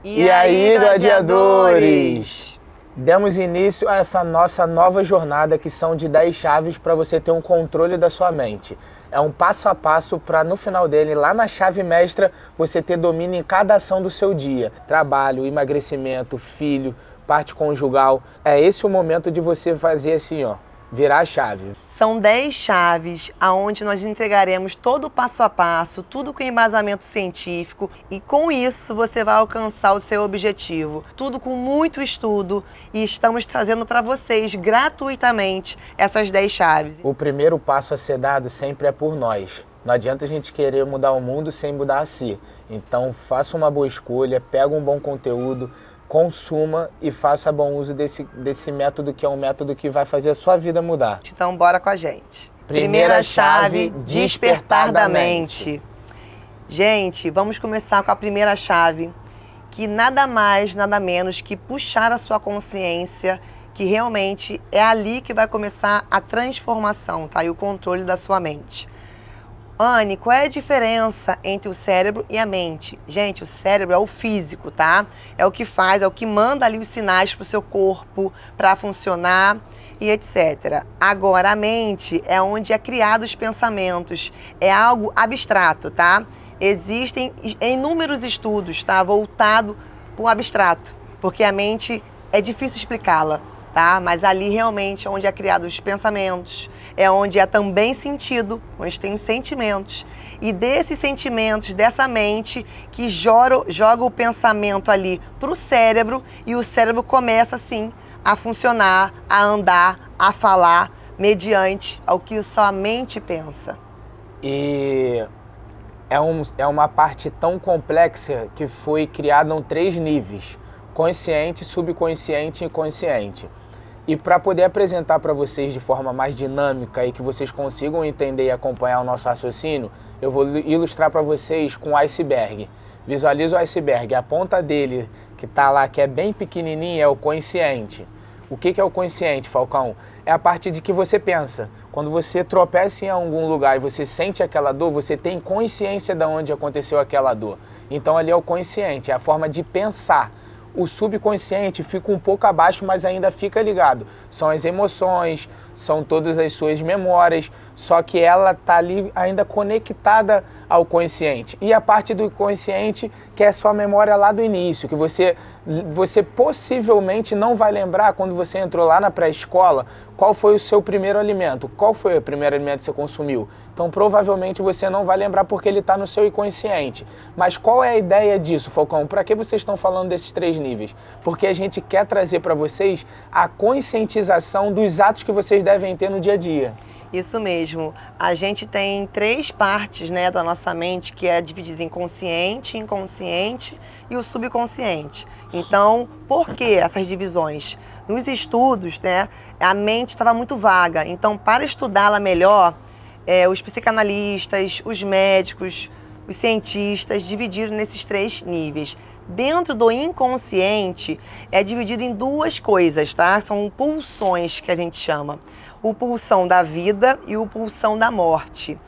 E aí, gladiadores? Demos início a essa nossa nova jornada, que são de 10 chaves para você ter um controle da sua mente. É um passo a passo para no final dele, lá na chave mestra, você ter domínio em cada ação do seu dia. Trabalho, emagrecimento, filho, parte conjugal. É esse o momento de você fazer assim, ó, virar a chave. São 10 chaves aonde nós entregaremos todo o passo a passo, tudo com embasamento científico, e com isso você vai alcançar o seu objetivo. Tudo com muito estudo, e estamos trazendo para vocês gratuitamente essas 10 chaves. O primeiro passo a ser dado sempre é por nós. Não adianta a gente querer mudar o mundo sem mudar a si. Então faça uma boa escolha, pega um bom conteúdo, consuma e faça bom uso desse método, que é um método que vai fazer a sua vida mudar. Então bora com a gente. Primeira chave, despertar da mente. Gente, vamos começar com a primeira chave, que nada mais, nada menos que puxar a sua consciência, que realmente é ali que vai começar a transformação, tá? E o controle da sua mente. Anne, qual é a diferença entre o cérebro e a mente? Gente, o cérebro é o físico, tá? É o que faz, é o que manda ali os sinais pro seu corpo para funcionar e etc. Agora, a mente é onde é criado os pensamentos. É algo abstrato, tá? Existem inúmeros estudos, tá? Voltado para o abstrato, porque a mente é difícil explicá-la, tá? Mas ali realmente é onde é criado os pensamentos, é onde é também sentido, onde tem sentimentos. E desses sentimentos, dessa mente, que joga o pensamento ali para o cérebro, e o cérebro começa, assim, a funcionar, a andar, a falar, mediante ao que sua mente pensa. E é uma parte tão complexa que foi criada em 3 níveis: consciente, subconsciente e inconsciente. E para poder apresentar para vocês de forma mais dinâmica e que vocês consigam entender e acompanhar o nosso raciocínio, eu vou ilustrar para vocês com o iceberg. Visualiza o iceberg, a ponta dele que está lá, que é bem pequenininha, é o consciente. O que é o consciente, Falcão? É a parte de que você pensa. Quando você tropeça em algum lugar e você sente aquela dor, você tem consciência de onde aconteceu aquela dor. Então ali é o consciente, é a forma de pensar. O subconsciente fica um pouco abaixo, mas ainda fica ligado. São as emoções, são todas as suas memórias, só que ela está ali ainda conectada ao consciente. E a parte do consciente, que é só a memória lá do início, que você possivelmente não vai lembrar quando você entrou lá na pré-escola, qual foi o seu primeiro alimento, qual foi o primeiro alimento que você consumiu. Então provavelmente você não vai lembrar porque ele está no seu inconsciente. Mas qual é a ideia disso, Falcão? Para que vocês estão falando desses 3 níveis? Porque a gente quer trazer para vocês a conscientização dos atos que vocês devem ter no dia a dia. Isso mesmo. A gente tem 3 partes, né, da nossa mente, que é dividida em consciente, inconsciente e o subconsciente. Então, por que essas divisões? Nos estudos, né, a mente estava muito vaga. Então, para estudá-la melhor, os psicanalistas, os médicos, os cientistas dividiram nesses 3 níveis. Dentro do inconsciente é dividido em 2 coisas, tá? São pulsões que a gente chama. O pulsão da vida e o pulsão da morte.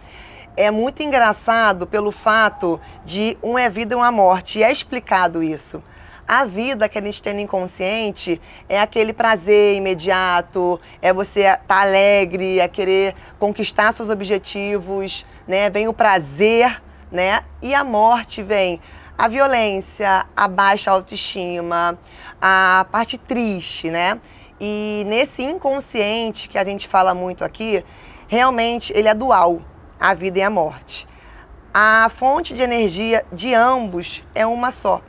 É muito engraçado pelo fato de um é vida e uma morte, e é explicado isso. A vida que a gente tem no inconsciente é aquele prazer imediato, é você estar alegre, é querer conquistar seus objetivos, né? Vem o prazer, né? E a morte vem a violência, a baixa autoestima, a parte triste, né? E nesse inconsciente que a gente fala muito aqui, realmente ele é dual, a vida e a morte. A fonte de energia de ambos é uma só.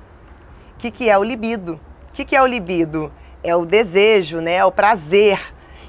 O que é o libido? O que é o libido? É o desejo, né? É o prazer.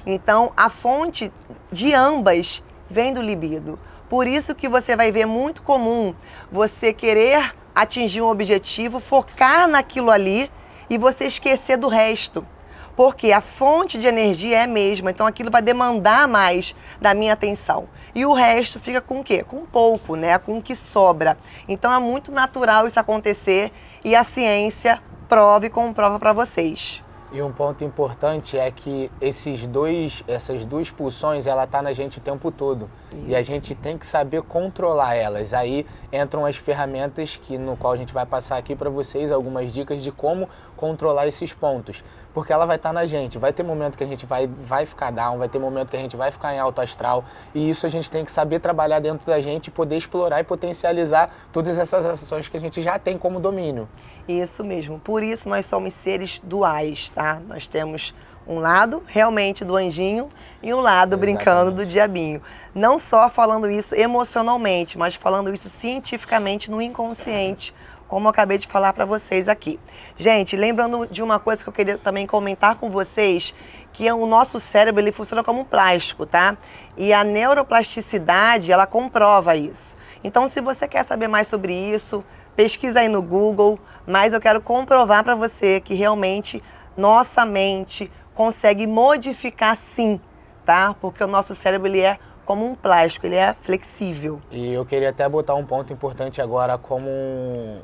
Então, a fonte de ambas vem do libido. Por isso que você vai ver muito comum você querer atingir um objetivo, focar naquilo ali e você esquecer do resto. Porque a fonte de energia é a mesma, então aquilo vai demandar mais da minha atenção. E o resto fica com o quê? Com pouco, né? Com o que sobra. Então é muito natural isso acontecer e a ciência prova e comprova para vocês. E um ponto importante é que essas duas pulsões, ela tá na gente o tempo todo. E a gente tem que saber controlar elas. Aí entram as ferramentas no qual a gente vai passar aqui para vocês algumas dicas de como controlar esses pontos. Porque ela vai estar na gente. Vai ter momento que a gente vai ficar down, vai ter momento que a gente vai ficar em alto astral. E isso a gente tem que saber trabalhar dentro da gente e poder explorar e potencializar todas essas ações que a gente já tem como domínio. Isso mesmo. Por isso nós somos seres duais, tá? Nós temos um lado realmente do anjinho e um lado brincando do diabinho. Não só falando isso emocionalmente, mas falando isso cientificamente no inconsciente, como eu acabei de falar para vocês aqui. Gente, lembrando de uma coisa que eu queria também comentar com vocês, que o nosso cérebro ele funciona como um plástico, tá? E a neuroplasticidade, ela comprova isso. Então, se você quer saber mais sobre isso, pesquisa aí no Google, mas eu quero comprovar para você que realmente nossa mente consegue modificar sim, tá? Porque o nosso cérebro ele é como um plástico, ele é flexível. E eu queria até botar um ponto importante agora como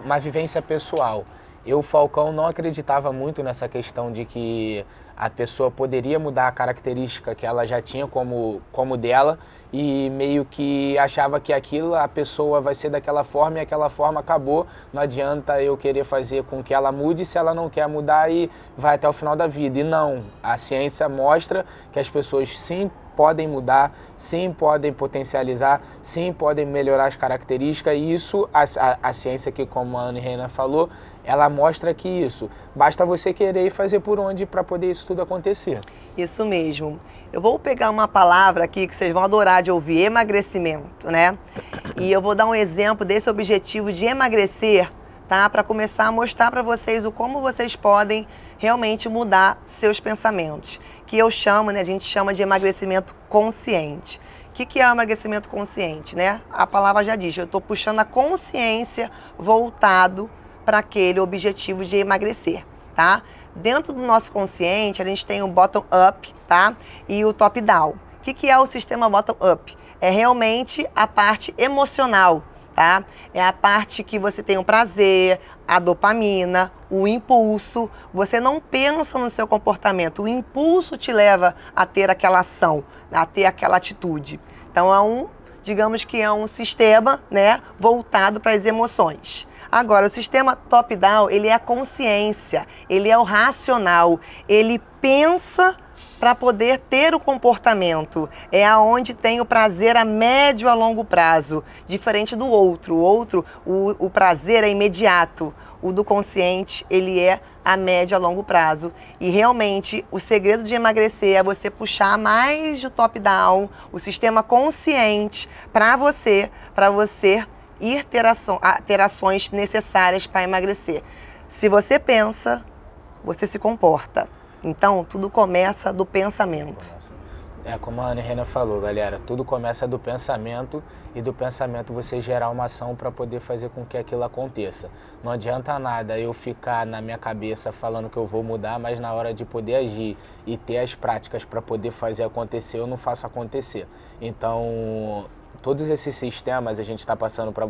uma vivência pessoal. Eu, Falcão, não acreditava muito nessa questão de que a pessoa poderia mudar a característica que ela já tinha como dela e meio que achava que aquilo, a pessoa vai ser daquela forma e aquela forma acabou. Não adianta eu querer fazer com que ela mude se ela não quer mudar e vai até o final da vida. E não, a ciência mostra que as pessoas sim podem mudar, sim podem potencializar, sim podem melhorar as características e isso, a ciência que, como a Anne Reina falou, ela mostra que isso, basta você querer e fazer por onde para poder isso tudo acontecer. Isso mesmo. Eu vou pegar uma palavra aqui que vocês vão adorar de ouvir, emagrecimento, né? E eu vou dar um exemplo desse objetivo de emagrecer, tá? Para começar a mostrar para vocês o como vocês podem realmente mudar seus pensamentos. Que eu chamo, né? A gente chama de emagrecimento consciente. O que é o emagrecimento consciente, né? A palavra já diz, eu estou puxando a consciência voltado para aquele objetivo de emagrecer, tá? Dentro do nosso consciente, a gente tem o bottom-up, tá? E o top-down. O que é o sistema bottom-up? É realmente a parte emocional, tá? É a parte que você tem o prazer, a dopamina, o impulso. Você não pensa no seu comportamento, o impulso te leva a ter aquela ação, a ter aquela atitude. Então digamos que é um sistema, né, voltado para as emoções. Agora, o sistema top-down, ele é a consciência, ele é o racional, ele pensa para poder ter o comportamento. É aonde tem o prazer a médio a longo prazo, diferente do outro. O outro, o prazer é imediato. O do consciente, ele é a médio a longo prazo. E realmente, o segredo de emagrecer é você puxar mais do top-down, o sistema consciente, para você ir ter ações necessárias para emagrecer. Se você pensa, você se comporta. Então, tudo começa do pensamento. É como a Anne Reina falou, galera, tudo começa do pensamento e do pensamento você gerar uma ação para poder fazer com que aquilo aconteça. Não adianta nada eu ficar na minha cabeça falando que eu vou mudar, mas na hora de poder agir e ter as práticas para poder fazer acontecer, eu não faço acontecer. Então, todos esses sistemas a gente está passando para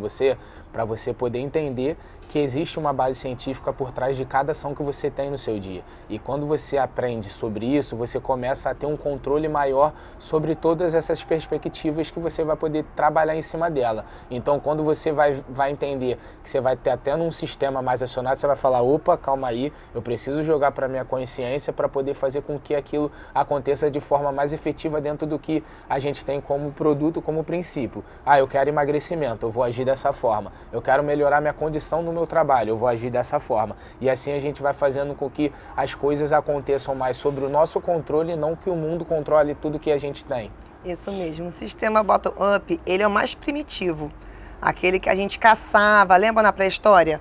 você poder entender que existe uma base científica por trás de cada ação que você tem no seu dia. E quando você aprende sobre isso, você começa a ter um controle maior sobre todas essas perspectivas que você vai poder trabalhar em cima dela. Então, quando você vai entender que você vai ter até num sistema mais acionado, você vai falar, opa, calma aí, eu preciso jogar para minha consciência para poder fazer com que aquilo aconteça de forma mais efetiva dentro do que a gente tem como produto, como princípio. Ah, eu quero emagrecimento, eu vou agir dessa forma. Eu quero melhorar minha condição no meu trabalho, eu vou agir dessa forma. E assim a gente vai fazendo com que as coisas aconteçam mais sobre o nosso controle e não que o mundo controle tudo que a gente tem. Isso mesmo. O sistema bottom-up, ele é o mais primitivo. Aquele que a gente caçava, lembra na pré-história?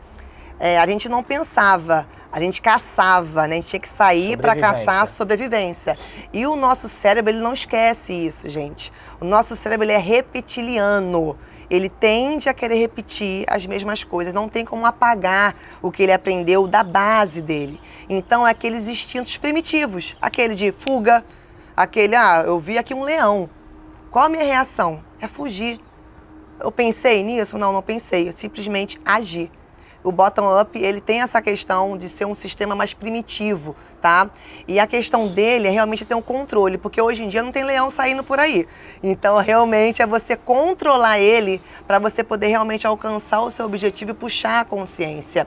A gente não pensava, a gente caçava, né? A gente tinha que sair para caçar a sobrevivência. E o nosso cérebro, ele não esquece isso, gente. O nosso cérebro, ele é reptiliano. Ele tende a querer repetir as mesmas coisas, não tem como apagar o que ele aprendeu da base dele. Então, é aqueles instintos primitivos, aquele de fuga, aquele, eu vi aqui um leão. Qual a minha reação? É fugir. Eu pensei nisso? Não, não pensei, eu simplesmente agi. o bottom-up, ele tem essa questão de ser um sistema mais primitivo, tá? E a questão dele é realmente ter um controle, porque hoje em dia não tem leão saindo por aí. Então, realmente, é você controlar ele para você poder realmente alcançar o seu objetivo e puxar a consciência.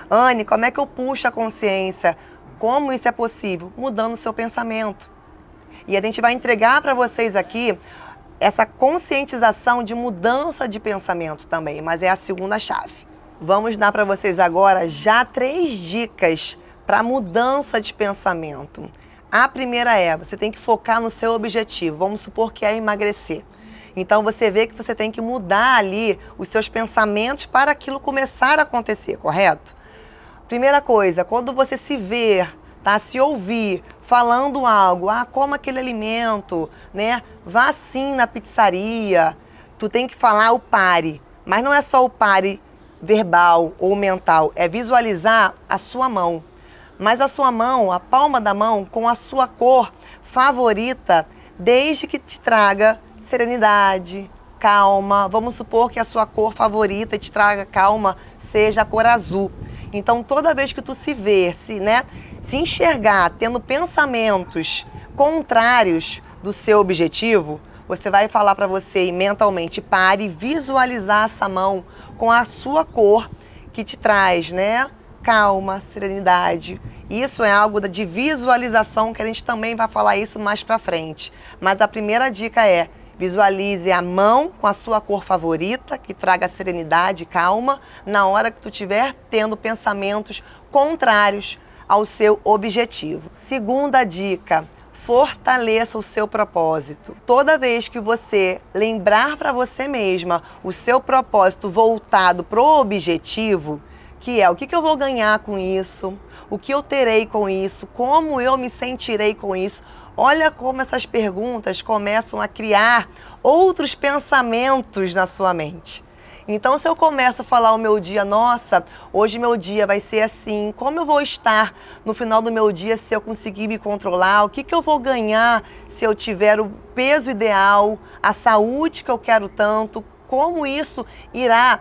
Anne, como é que eu puxo a consciência? Como isso é possível? Mudando o seu pensamento. E a gente vai entregar para vocês aqui essa conscientização de mudança de pensamento também, mas é a segunda chave. Vamos dar para vocês agora já 3 dicas para mudança de pensamento. A primeira é, você tem que focar no seu objetivo. Vamos supor que é emagrecer. Então você vê que você tem que mudar ali os seus pensamentos para aquilo começar a acontecer, correto? Primeira coisa, quando você se ver, tá, se ouvir falando algo, coma aquele alimento, né? Vá sim na pizzaria. Tu tem que falar o pare, mas não é só o pare verbal ou mental, é visualizar a sua mão. Mas a sua mão, a palma da mão, com a sua cor favorita, desde que te traga serenidade, calma. Vamos supor que a sua cor favorita te traga calma seja a cor azul. Então, toda vez que tu se ver, se enxergar tendo pensamentos contrários do seu objetivo, você vai falar para você mentalmente, pare e visualizar essa mão com a sua cor que te traz, né? Calma, serenidade. Isso é algo de visualização que a gente também vai falar isso mais para frente. Mas a primeira dica é, visualize a mão com a sua cor favorita, que traga serenidade e calma, na hora que tu estiver tendo pensamentos contrários ao seu objetivo. Segunda dica, fortaleça o seu propósito. Toda vez que você lembrar para você mesma o seu propósito voltado para o objetivo, que é o que eu vou ganhar com isso, o que eu terei com isso, como eu me sentirei com isso, olha como essas perguntas começam a criar outros pensamentos na sua mente. Então, se eu começo a falar o meu dia, nossa, hoje meu dia vai ser assim, como eu vou estar no final do meu dia se eu conseguir me controlar, o que eu vou ganhar se eu tiver o peso ideal, a saúde que eu quero tanto, como isso irá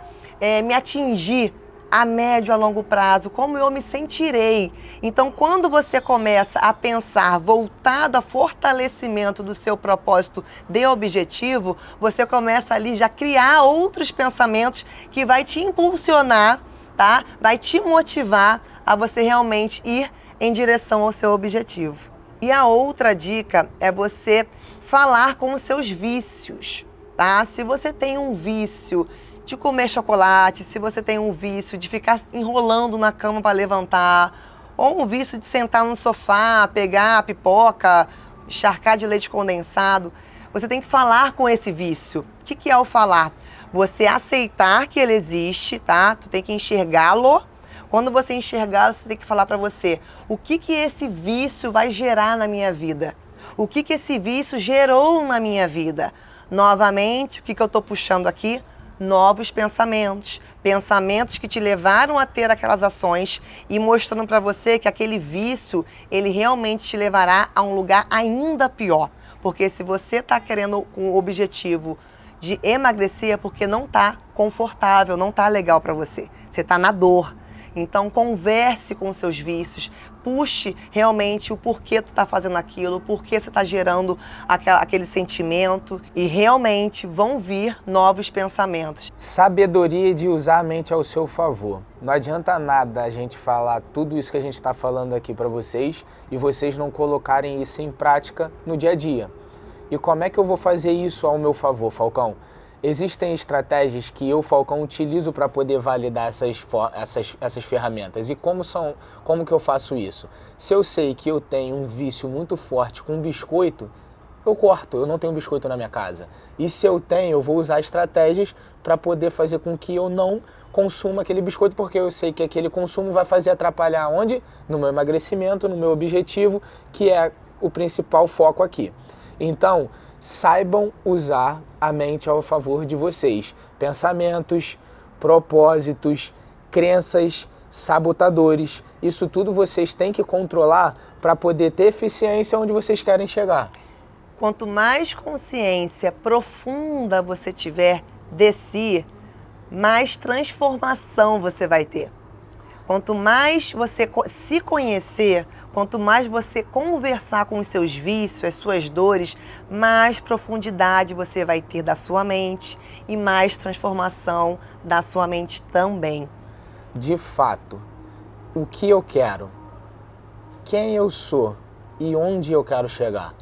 me atingir a médio, a longo prazo, como eu me sentirei. Então, quando você começa a pensar voltado a fortalecimento do seu propósito de objetivo, você começa ali já a criar outros pensamentos que vai te impulsionar, tá? Vai te motivar a você realmente ir em direção ao seu objetivo. E a outra dica é você falar com os seus vícios, tá? Se você tem um vício de comer chocolate, se você tem um vício de ficar enrolando na cama para levantar, ou um vício de sentar no sofá, pegar a pipoca, encharcar de leite condensado, você tem que falar com esse vício. O que é o falar? Você aceitar que ele existe, tá? Tu tem que enxergá-lo. Quando você enxergá-lo, você tem que falar para você o que esse vício vai gerar na minha vida. O que esse vício gerou na minha vida. Novamente, o que eu estou puxando aqui? Novos pensamentos, pensamentos que te levaram a ter aquelas ações e mostrando para você que aquele vício, ele realmente te levará a um lugar ainda pior. Porque se você está querendo com o objetivo de emagrecer, é porque não está confortável, não está legal para você. Você está na dor. Então, converse com os seus vícios, puxe realmente o porquê tu está fazendo aquilo, o porquê você está gerando aquele sentimento e realmente vão vir novos pensamentos. Sabedoria de usar a mente ao seu favor. Não adianta nada a gente falar tudo isso que a gente está falando aqui para vocês e vocês não colocarem isso em prática no dia a dia. E como é que eu vou fazer isso ao meu favor, Falcão? Existem estratégias que eu, Falcão, utilizo para poder validar essas ferramentas. E como que eu faço isso? Se eu sei que eu tenho um vício muito forte com biscoito, eu corto, eu não tenho biscoito na minha casa. E se eu tenho, eu vou usar estratégias para poder fazer com que eu não consuma aquele biscoito, porque eu sei que aquele consumo vai fazer atrapalhar onde? No meu emagrecimento, no meu objetivo, que é o principal foco aqui. Então, saibam usar a mente ao favor de vocês. Pensamentos, propósitos, crenças, sabotadores. Isso tudo vocês têm que controlar para poder ter eficiência onde vocês querem chegar. Quanto mais consciência profunda você tiver de si, mais transformação você vai ter. Quanto mais você se conhecer, quanto mais você conversar com os seus vícios, as suas dores, mais profundidade você vai ter da sua mente e mais transformação da sua mente também. De fato, o que eu quero, quem eu sou e onde eu quero chegar,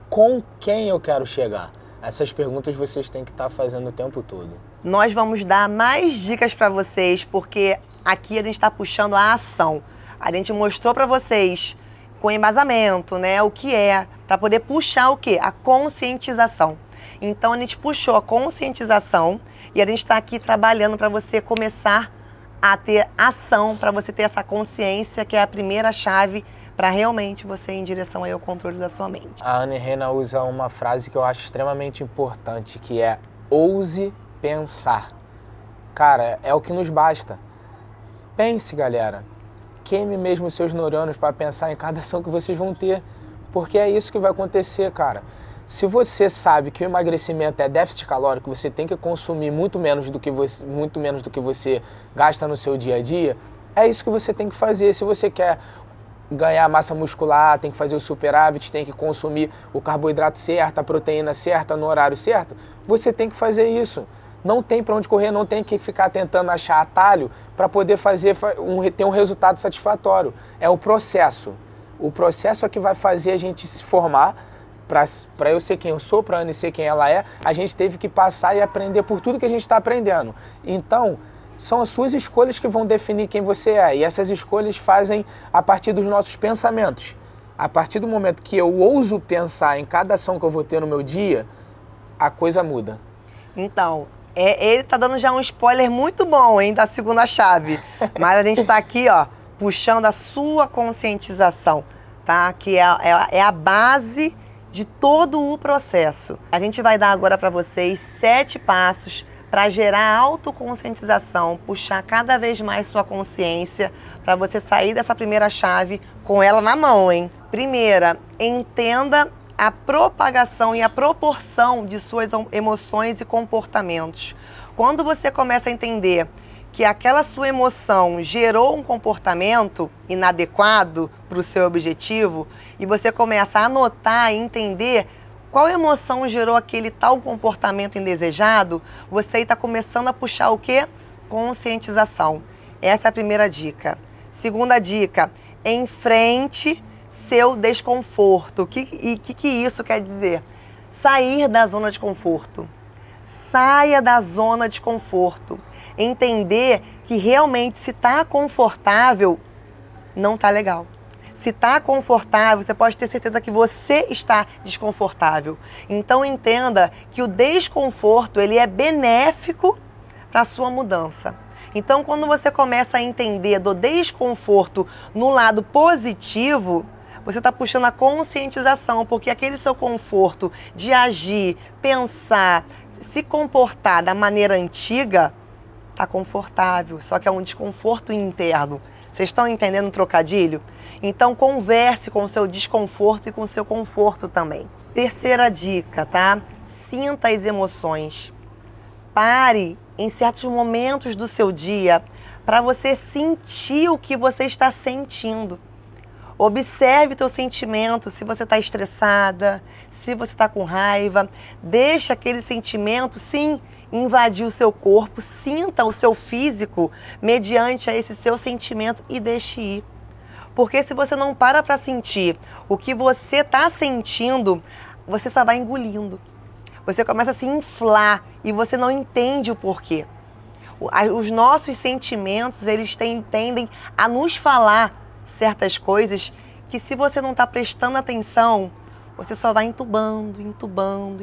com quem eu quero chegar, essas perguntas vocês têm que estar fazendo o tempo todo. Nós vamos dar mais dicas para vocês, porque aqui a gente está puxando a ação. A gente mostrou para vocês com embasamento, né, o que é, para poder puxar o quê? A conscientização. Então a gente puxou a conscientização e a gente está aqui trabalhando para você começar a ter ação, para você ter essa consciência, que é a primeira chave para realmente você ir em direção aí ao controle da sua mente. A Anne Rena usa uma frase que eu acho extremamente importante, que é ouse pensar. Cara, é o que nos basta. Pense, galera. Queime mesmo os seus neurônios para pensar em cada ação que vocês vão ter. Porque é isso que vai acontecer, cara. Se você sabe que o emagrecimento é déficit calórico, você tem que consumir muito menos do que você gasta no seu dia a dia, é isso que você tem que fazer. Se você quer ganhar massa muscular, tem que fazer o superávit, tem que consumir o carboidrato certo, a proteína certa, no horário certo, você tem que fazer isso. Não tem para onde correr, não tem que ficar tentando achar atalho para poder ter um resultado satisfatório. É o processo. O processo é que vai fazer a gente se formar. Para eu ser quem eu sou, para a Anne ser quem ela é, a gente teve que passar e aprender por tudo que a gente está aprendendo. Então, são as suas escolhas que vão definir quem você é. E essas escolhas fazem a partir dos nossos pensamentos. A partir do momento que eu ouso pensar em cada ação que eu vou ter no meu dia, a coisa muda. Então, ele tá dando já um spoiler muito bom, hein, da segunda chave. Mas a gente está aqui, ó, puxando a sua conscientização, tá? Que é a base de todo o processo. A gente vai dar agora para vocês 7 passos para gerar autoconscientização, puxar cada vez mais sua consciência, para você sair dessa primeira chave com ela na mão, hein? Primeira, entenda a propagação e a proporção de suas emoções e comportamentos. Quando você começa a entender que aquela sua emoção gerou um comportamento inadequado para o seu objetivo, e você começa a anotar e entender qual emoção gerou aquele tal comportamento indesejado, você está começando a puxar o quê? Conscientização. Essa é a primeira dica. Segunda dica, enfrente seu desconforto. O que isso quer dizer? Sair da zona de conforto. Saia da zona de conforto. Entender que realmente se está confortável, não está legal. Se está confortável, você pode ter certeza que você está desconfortável. Então entenda que o desconforto ele é benéfico para a sua mudança. Então quando você começa a entender do desconforto no lado positivo, você está puxando a conscientização, porque aquele seu conforto de agir, pensar, se comportar da maneira antiga, está confortável, só que é um desconforto interno. Vocês estão entendendo o trocadilho? Então converse com o seu desconforto e com o seu conforto também. Terceira dica, tá? Sinta as emoções. Pare em certos momentos do seu dia para você sentir o que você está sentindo. Observe teu sentimento, se você está estressada, se você está com raiva. Deixa aquele sentimento, sim, invadir o seu corpo. Sinta o seu físico mediante a esse seu sentimento e deixe ir. Porque se você não para sentir o que você está sentindo, você só vai engolindo. Você começa a se inflar e você não entende o porquê. Os nossos sentimentos, eles tendem a nos falar certas coisas que se você não está prestando atenção, você só vai entubando.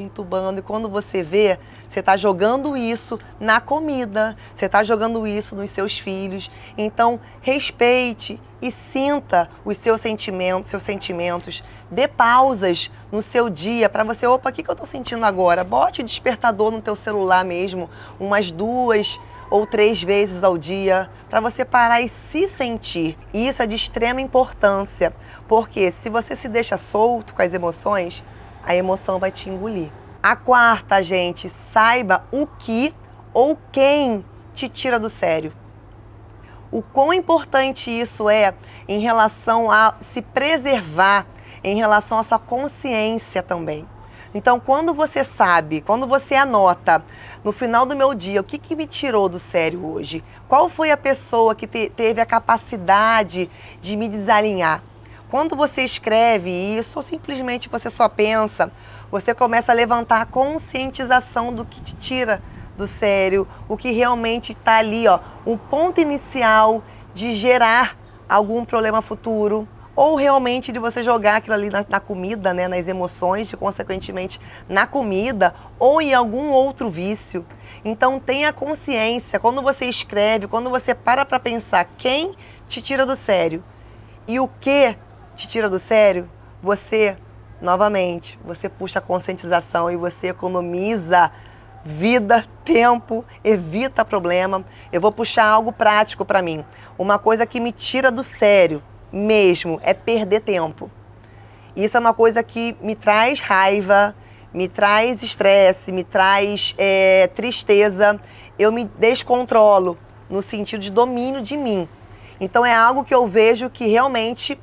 E quando você vê, você está jogando isso na comida, você está jogando isso nos seus filhos. Então, respeite e sinta os seus sentimentos. Dê pausas no seu dia para você, o que eu estou sentindo agora? Bote despertador no teu celular mesmo, umas 2 ou 3 vezes ao dia, para você parar e se sentir. E isso é de extrema importância, porque se você se deixa solto com as emoções, a emoção vai te engolir. A quarta, gente, saiba o que ou quem te tira do sério. o quão importante isso é em relação a se preservar, em relação à sua consciência também. Então, quando você sabe, quando você anota no final do meu dia, o que me tirou do sério hoje? Qual foi a pessoa que teve a capacidade de me desalinhar? Quando você escreve isso, ou simplesmente você só pensa, você começa a levantar a conscientização do que te tira do sério, o que realmente está ali, ó, um ponto inicial de gerar algum problema futuro, ou realmente de você jogar aquilo ali na comida, né, nas emoções, e consequentemente na comida, ou em algum outro vício. Então tenha consciência, quando você escreve, quando você para pensar quem te tira do sério e o que te tira do sério, você, novamente, você puxa a conscientização e você economiza vida, tempo, evita problema. Eu vou puxar algo prático para mim. Uma coisa que me tira do sério mesmo é perder tempo. Isso é uma coisa que me traz raiva, me traz estresse, me traz tristeza. Eu me descontrolo no sentido de domínio de mim. Então é algo que eu vejo que realmente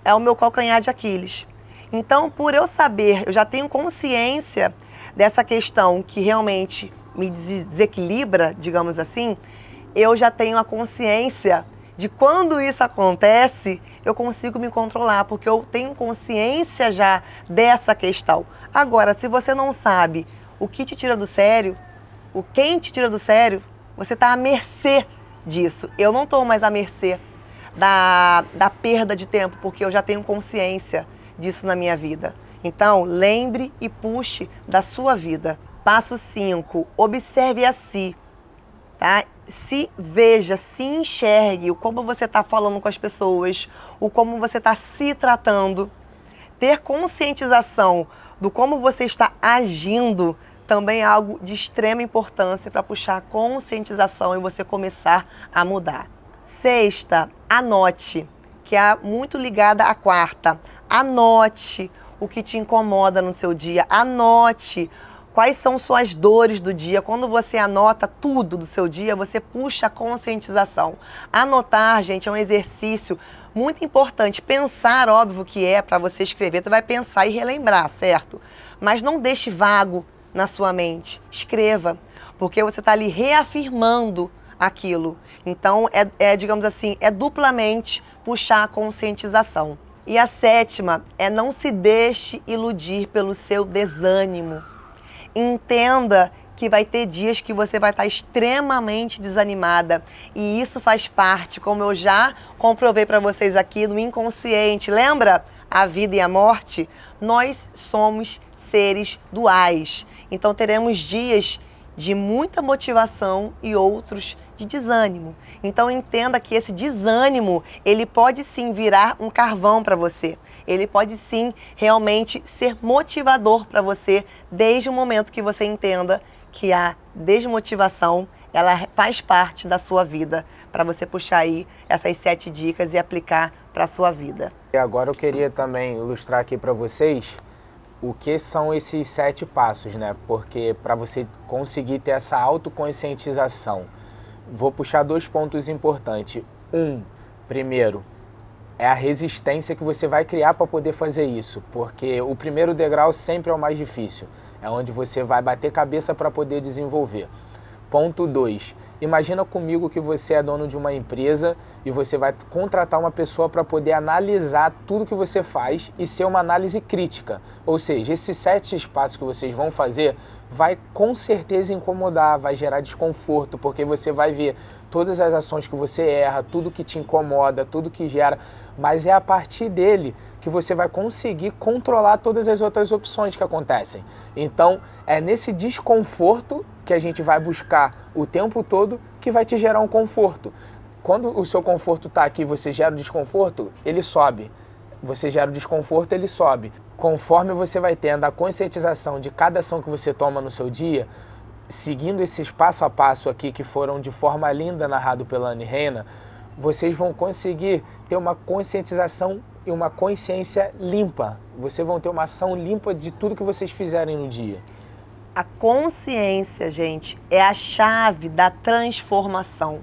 é o meu calcanhar de Aquiles. Então, por eu saber, eu já tenho consciência dessa questão que realmente me desequilibra, digamos assim, eu já tenho a consciência de quando isso acontece, eu consigo me controlar, porque eu tenho consciência já dessa questão. Agora, se você não sabe o que te tira do sério, o quem te tira do sério, você está à mercê disso. Eu não estou mais à mercê da perda de tempo, porque eu já tenho consciência disso na minha vida. Então, lembre e puxe da sua vida. Passo 5, observe a si, tá? Se veja, se enxergue o como você está falando com as pessoas, o como você está se tratando. Ter conscientização do como você está agindo também é algo de extrema importância para puxar a conscientização e você começar a mudar. 6ª, anote, que é muito ligada à 4ª. Anote o que te incomoda no seu dia, anote quais são suas dores do dia. Quando você anota tudo do seu dia, você puxa a conscientização. Anotar, gente, é um exercício muito importante. Pensar, óbvio que é para você escrever, você vai pensar e relembrar, certo? Mas não deixe vago na sua mente. Escreva, porque você está ali reafirmando aquilo. Então, digamos assim, é duplamente puxar a conscientização. E a 7ª é não se deixe iludir pelo seu desânimo. Entenda que vai ter dias que você vai estar extremamente desanimada. E isso faz parte, como eu já comprovei para vocês aqui, no inconsciente. Lembra? A vida e a morte? Nós somos seres duais. Então teremos dias de muita motivação e outros de desânimo. Então entenda que esse desânimo, ele pode sim virar um carvão para você. Ele pode sim realmente ser motivador para você desde o momento que você entenda que a desmotivação, ela faz parte da sua vida, para você puxar aí essas 7 dicas e aplicar para a sua vida. E agora eu queria também ilustrar aqui para vocês o que são esses 7 passos, né? Porque para você conseguir ter essa autoconscientização, vou puxar 2 pontos importantes. Primeiro, é a resistência que você vai criar para poder fazer isso, porque o primeiro degrau sempre é o mais difícil, é onde você vai bater cabeça para poder desenvolver. Ponto 2, imagina comigo que você é dono de uma empresa e você vai contratar uma pessoa para poder analisar tudo que você faz e ser uma análise crítica. Ou seja, esses 7 passos que vocês vão fazer vai com certeza incomodar, vai gerar desconforto, porque você vai ver todas as ações que você erra, tudo que te incomoda, tudo que gera, mas é a partir dele que você vai conseguir controlar todas as outras opções que acontecem. Então, é nesse desconforto que a gente vai buscar o tempo todo que vai te gerar um conforto. Quando o seu conforto está aqui e você gera o desconforto, ele sobe. Você gera o desconforto, ele sobe. Conforme você vai tendo a conscientização de cada ação que você toma no seu dia, seguindo esses passo a passo aqui que foram de forma linda narrado pela Anne Reina, vocês vão conseguir ter uma conscientização e uma consciência limpa. Vocês vão ter uma ação limpa de tudo que vocês fizerem no dia. A consciência, gente, é a chave da transformação.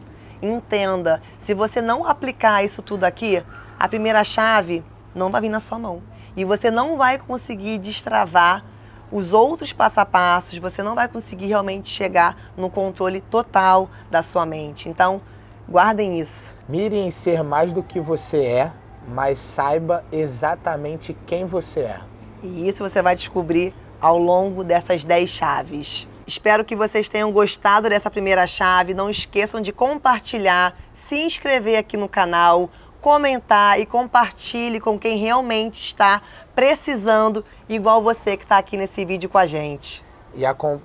entenda, se você não aplicar isso tudo aqui, a primeira chave não vai vir na sua mão. E você não vai conseguir destravar os outros passo a passos, você não vai conseguir realmente chegar no controle total da sua mente. Então, guardem isso. Mire em ser mais do que você é, mas saiba exatamente quem você é. E isso você vai descobrir ao longo dessas 10 chaves. Espero que vocês tenham gostado dessa primeira chave. Não esqueçam de compartilhar, se inscrever aqui no canal, comentar e compartilhe com quem realmente está precisando, igual você que está aqui nesse vídeo com a gente.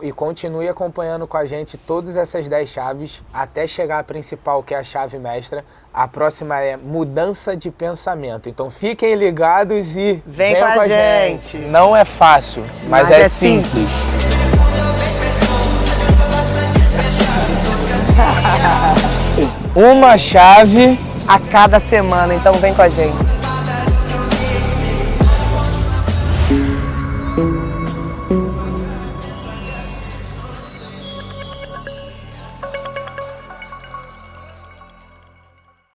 E continue acompanhando com a gente todas essas 10 chaves até chegar à principal, que é a chave mestra. A próxima é mudança de pensamento. Então fiquem ligados e venham com a gente. Não é fácil, mas é simples. Uma chave a cada semana, então vem com a gente.